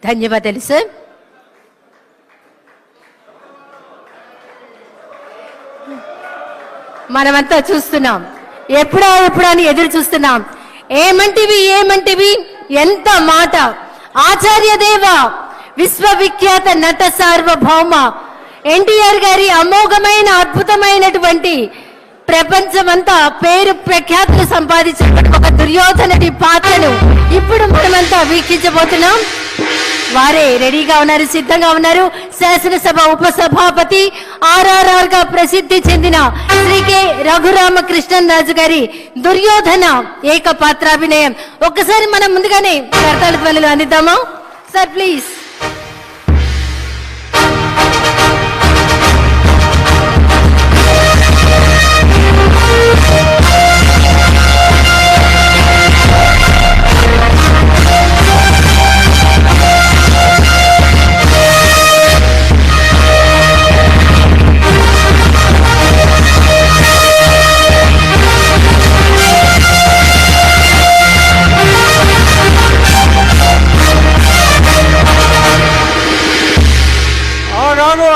ధన్యవాదాలు సార్. మనమంతా చూస్తున్నాం, ఎప్పుడా అని ఎదురు చూస్తున్నాం. ఏమంటివి ఎంత మాట. ఆచార్య దేవ విశ్వవిఖ్యాత నట సార్వభౌమ ఎన్టీఆర్ గారి అమోఘమైన అద్భుతమైనటువంటి ప్రపంచమంతా పేరు ప్రఖ్యాతులు సంపాదించిన ఒక దుర్యోధనుడి పాత్రను ఇప్పుడు మనమంతా వీక్షించబోతున్నాం. వారే రెడీగా ఉన్నారు, సిద్ధంగా ఉన్నారు. శాసనసభ ఉపసభాపతి RRR గా ప్రసిద్ధి చెందిన శ్రీ కె రఘురామకృష్ణరాజు గారి దుర్యోధన ఏకపాత్రాభినయం. ఒక్కసారి మనం ముందుగానే కర్తాళ ధ్వనులు అందిద్దామా సార్, ప్లీజ్.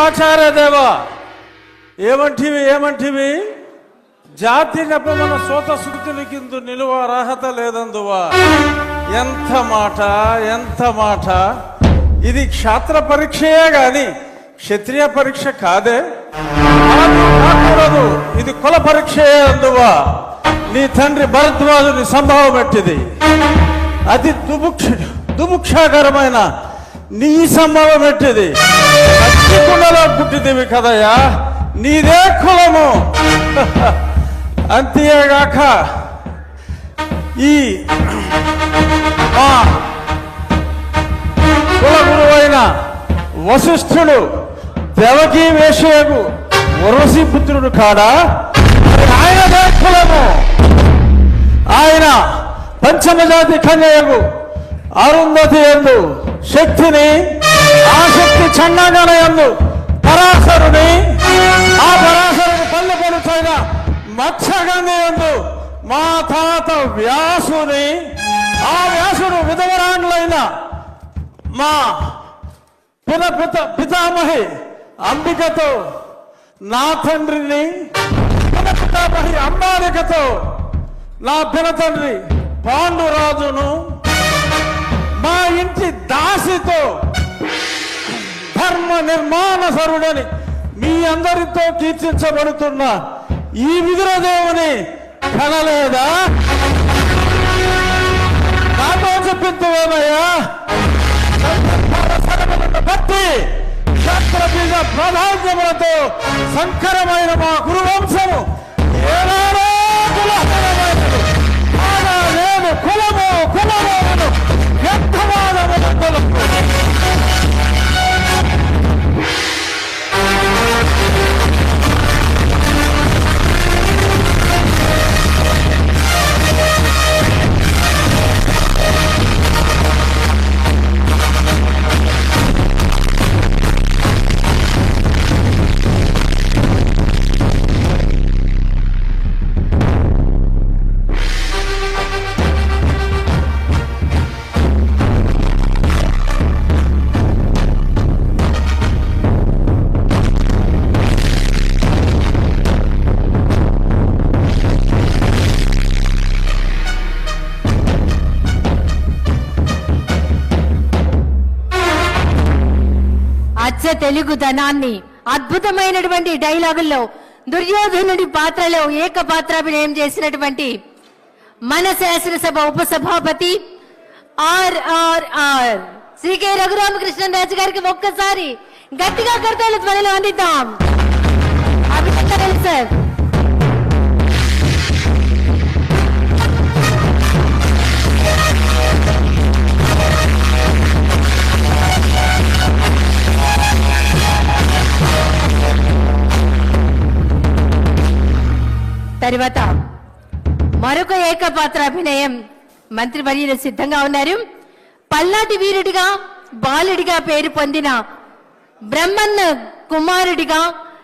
ఆచార్య దేవ ఏమంటివి జాతి నెపమన సోత సుతులకిందు నిలువ అర్హత లేదందువా. ఎంత మాట. ఇది క్షాత్ర పరీక్షయే గాని క్షత్రియ పరీక్ష కాదే. కాకూడదు, ఇది కుల పరీక్షయే అందువా. నీ తండ్రి భరద్వాజుని సంభవం ఎట్టిది. అతి దుముక్షాకరమైన నీ సంభవం ఎట్టిది. కుండలో పుట్టిదివి కదయ్యా, నీదే కులము. అంతేగాక ఈ కుల గురువైన వశిష్ఠుడు దేవకీ వేషయకు ఉర్వశీ పుత్రుడు కాడా, ఆయనదే కులము. ఆయన పంచమజాతి కన్యకు అరుంధతి యందు శక్తిని, ఆ శక్తి చండాగణ యందు పరాశరుని, ఆ పరాశరుని పల్లె పడుతైన మత్స్యగంధి యందు మా తాత వ్యాసుని, ఆ వ్యాసుడు విధవరాండ్లైన మా పితామహి అంబికతో, నా తండ్రిని పితామహి అంబాలికతో, నా పినతండ్రి పాండురాజును, మా ఇంటి దాసితో ధర్మ నిర్మాణ సరుడని మీ అందరితో కీర్తించబడుతున్న ఈ విదురదేవుని కనలేదా? నాతో చెప్పిందేమయ్యా. బట్టి క్షత్రబీజ ప్రాధాన్యములతో సంకరమైన మా గురువంశము ఏనాడో కులహరమైనది. నేను కులము వ్యర్థవాదములు. తెలుగుదనాన్ని అద్భుతమైనటువంటి డైలాగుల్లో దుర్యోధనుడి పాత్రలో ఏకపాత్రాభినయం చేసినటువంటి మన శాసనసభ ఉపసభాపతి RRR శ్రీ కె రఘురామకృష్ణరాజు గారికి ఒక్కసారి గట్టిగా కర్తాళ ధ్వనులు అందిద్దాం. అభినందనలు సార్. తర్వాత మరొక ఏకపాత్రాభినయం మంత్రివర్యులు సిద్ధంగా ఉన్నారు. పల్నాటి వీరుడిగా బాలుడిగా పేరు పొందిన బ్రహ్మన్న కుమారుడిగా